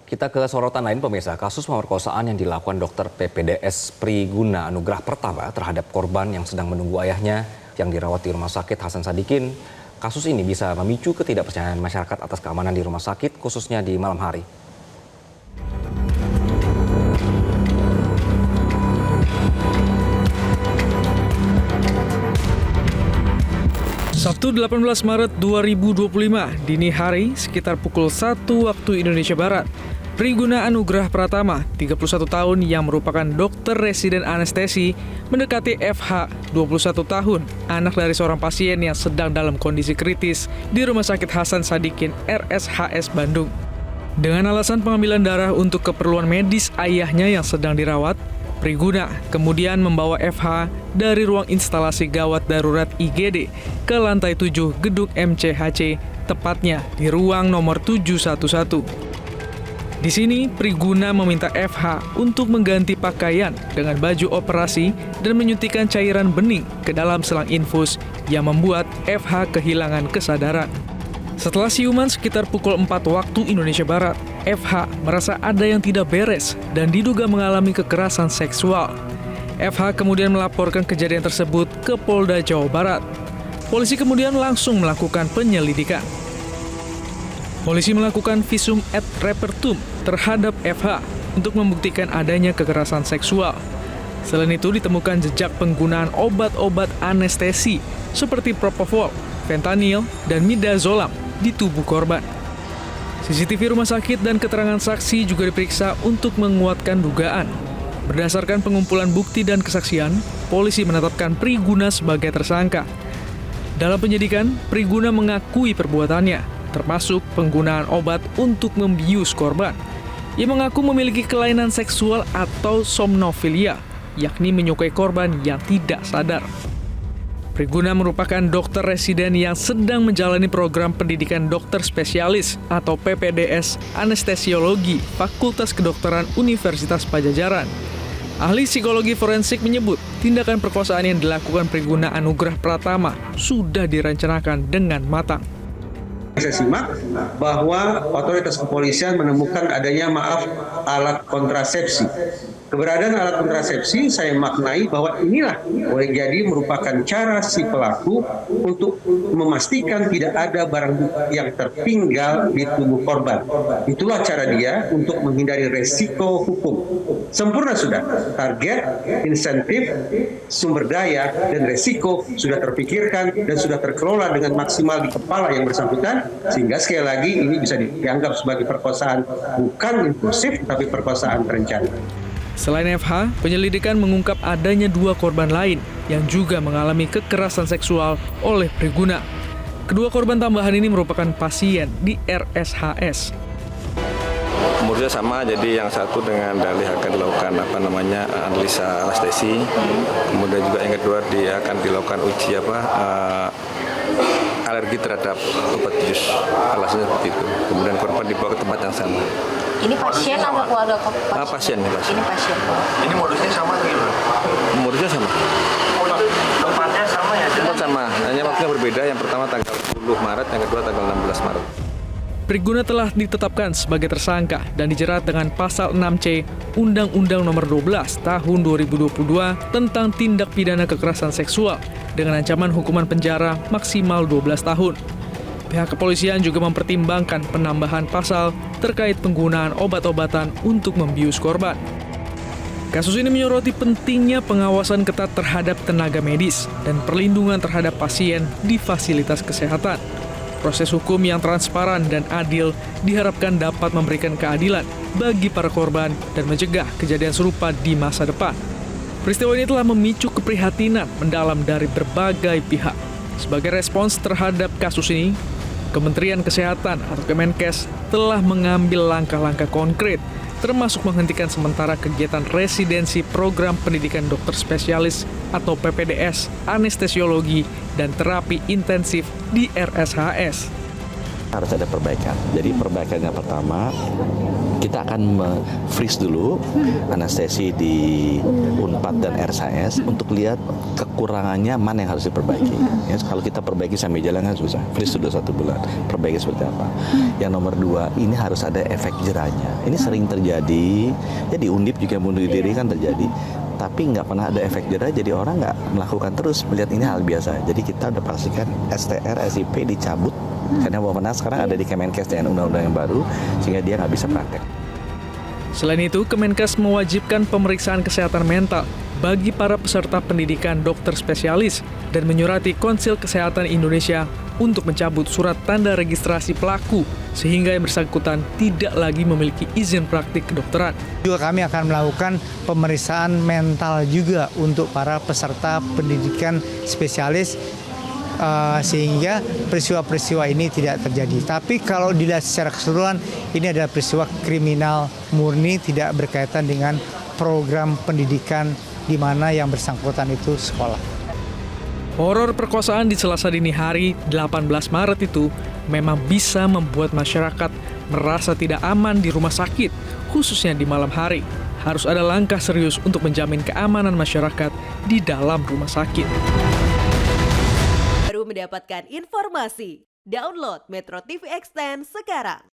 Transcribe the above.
Kita ke sorotan lain pemirsa, kasus pemerkosaan yang dilakukan dokter PPDS Priguna Anugrah Pertama terhadap korban yang sedang menunggu ayahnya yang dirawat di Rumah Sakit Hasan Sadikin. Kasus ini bisa memicu ketidakpercayaan masyarakat atas keamanan di rumah sakit, khususnya di malam hari. Sabtu 18 Maret 2025, dini hari sekitar pukul 1 waktu Indonesia Barat, Priguna Anugrah Pratama, 31 tahun yang merupakan dokter residen anestesi, mendekati FH, 21 tahun, anak dari seorang pasien yang sedang dalam kondisi kritis di Rumah Sakit Hasan Sadikin RSHS Bandung. Dengan alasan pengambilan darah untuk keperluan medis ayahnya yang sedang dirawat, Priguna kemudian membawa FH dari ruang instalasi gawat darurat IGD ke lantai 7 gedung MCHC, tepatnya di ruang nomor 711. Di sini, Priguna meminta FH untuk mengganti pakaian dengan baju operasi dan menyuntikkan cairan bening ke dalam selang infus yang membuat FH kehilangan kesadaran. Setelah siuman sekitar pukul 4 waktu Indonesia Barat, FH merasa ada yang tidak beres dan diduga mengalami kekerasan seksual. FH kemudian melaporkan kejadian tersebut ke Polda Jawa Barat. Polisi kemudian langsung melakukan penyelidikan. Polisi melakukan visum et repertum terhadap FH untuk membuktikan adanya kekerasan seksual. Selain itu ditemukan jejak penggunaan obat-obat anestesi seperti propofol, fentanyl, dan midazolam di tubuh korban. CCTV rumah sakit dan keterangan saksi juga diperiksa untuk menguatkan dugaan. Berdasarkan pengumpulan bukti dan kesaksian, polisi menetapkan Priguna sebagai tersangka. Dalam penyidikan, Priguna mengakui perbuatannya, termasuk penggunaan obat untuk membius korban. Ia mengaku memiliki kelainan seksual atau somnofilia, yakni menyukai korban yang tidak sadar. Priguna merupakan dokter residen yang sedang menjalani program pendidikan dokter spesialis atau PPDS Anestesiologi Fakultas Kedokteran Universitas Padjadjaran. Ahli psikologi forensik menyebut tindakan perkosaan yang dilakukan Priguna Anugrah Pratama sudah direncanakan dengan matang. Saya simak bahwa otoritas kepolisian menemukan adanya alat kontrasepsi. Keberadaan alat kontrasepsi saya maknai bahwa inilah boleh jadi merupakan cara si pelaku untuk memastikan tidak ada barang yang tertinggal di tubuh korban. Itulah cara dia untuk menghindari resiko hukum. Sempurna sudah, target, insentif, sumber daya, dan resiko sudah terpikirkan dan sudah terkelola dengan maksimal di kepala yang bersangkutan, sehingga sekali lagi ini bisa dianggap sebagai perkosaan bukan impulsif tapi perkosaan terencana. Selain FH, penyelidikan mengungkap adanya 2 korban lain yang juga mengalami kekerasan seksual oleh Priguna. Kedua korban tambahan ini merupakan pasien di RSHS. Umurnya sama, jadi yang satu dengan dalih akan dilakukan analisa anestesi. Kemudian juga yang kedua dia akan dilakukan uji alergi terhadap obat bius, alasannya seperti itu. Kemudian korban dibawa ke tempat yang sama. Ini pasien atau keluarga pasien? Ini pasien. Ini modusnya sama atau gimana? Modusnya sama. Tempatnya sama ya? Tempat sama, hanya waktunya berbeda. Yang pertama tanggal 10 Maret, yang kedua tanggal 16 Maret. Priguna telah ditetapkan sebagai tersangka dan dijerat dengan pasal 6C Undang-Undang Nomor 12 Tahun 2022 tentang tindak pidana kekerasan seksual dengan ancaman hukuman penjara maksimal 12 tahun. Pihak kepolisian juga mempertimbangkan penambahan pasal terkait penggunaan obat-obatan untuk membius korban. Kasus ini menyoroti pentingnya pengawasan ketat terhadap tenaga medis dan perlindungan terhadap pasien di fasilitas kesehatan. Proses hukum yang transparan dan adil diharapkan dapat memberikan keadilan bagi para korban dan mencegah kejadian serupa di masa depan. Peristiwa ini telah memicu keprihatinan mendalam dari berbagai pihak. Sebagai respons terhadap kasus ini, Kementerian Kesehatan atau Kemenkes telah mengambil langkah-langkah konkret, termasuk menghentikan sementara kegiatan residensi program pendidikan dokter spesialis atau PPDS, anestesiologi, dan terapi intensif di RSHS. Harus ada perbaikan. Jadi perbaikan yang pertama, Kita akan freeze dulu anestesi di Unpad dan RSAS untuk lihat kekurangannya mana yang harus diperbaiki. Ya, kalau kita perbaiki sampai jalan kan susah. Freeze sudah 1 bulan. Perbaiki seperti apa? Yang nomor 2, ini harus ada efek jerahnya. Ini sering terjadi. Ya di Undip juga bunuh diri kan terjadi. Tapi nggak pernah ada efek jerah, jadi orang nggak melakukan terus, melihat ini hal biasa. Jadi kita udah pastikan STR, SIP dicabut, karena Bapak sekarang ada di Kemenkes dengan undang-undang yang baru, sehingga dia nggak bisa praktek. Selain itu, Kemenkes mewajibkan pemeriksaan kesehatan mental bagi para peserta pendidikan dokter spesialis dan menyurati Konsil Kesehatan Indonesia untuk mencabut surat tanda registrasi pelaku sehingga yang bersangkutan tidak lagi memiliki izin praktik kedokteran. Juga kami akan melakukan pemeriksaan mental juga untuk para peserta pendidikan spesialis sehingga peristiwa-peristiwa ini tidak terjadi. Tapi kalau dilihat secara keseluruhan, ini adalah peristiwa kriminal murni, tidak berkaitan dengan program pendidikan di mana yang bersangkutan itu sekolah. Horor perkosaan di Selasa dini hari 18 Maret itu memang bisa membuat masyarakat merasa tidak aman di rumah sakit, khususnya di malam hari. Harus ada langkah serius untuk menjamin keamanan masyarakat di dalam rumah sakit. Baru mendapatkan informasi, download Metro TV Extend sekarang.